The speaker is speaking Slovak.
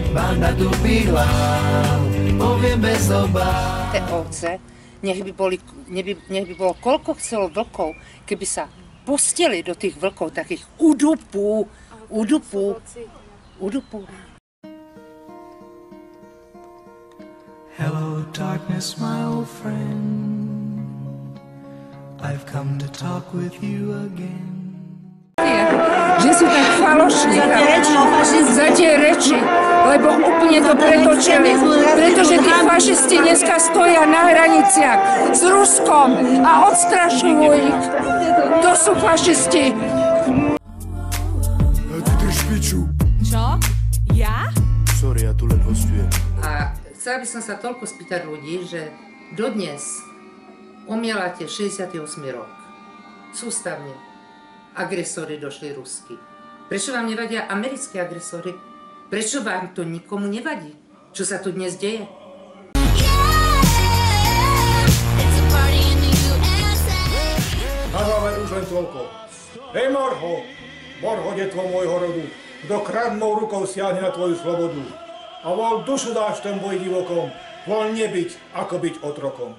banda tupých hlav, poviem bez obáv. Tie ovce, nech by bolo koľko chcelo vlkov, keby sa pustili do tých vlkov, takých udupú. Hello darkness, my old friend, I've come to talk with you again. Že sú tak falošní za tie reči, lebo úplne to pretočili, pretože tí fašisti dneska stoja na hraniciach s Ruskom a odstrašujú ich. To sú fašisti. Ty drž piču. Čo? Ja? Sorry, ja tu len hostujem. A chcela by som sa toľko spýtať ľudí, že dodnes omielate 68. rok. Sústavne. Agresori došli rusky. Prečo vám nevadia americkí agresori? Prečo vám to nikomu nevadí? Čo sa tu dnes deje? Na záver už len toľko. Hej Morho, Morho, detvo môjho rodu, kto kradnou rukou siahne na tvoju slobodu. A voľ dušu dáš ten boj divokom, voľ nebyť, ako byť otrokom.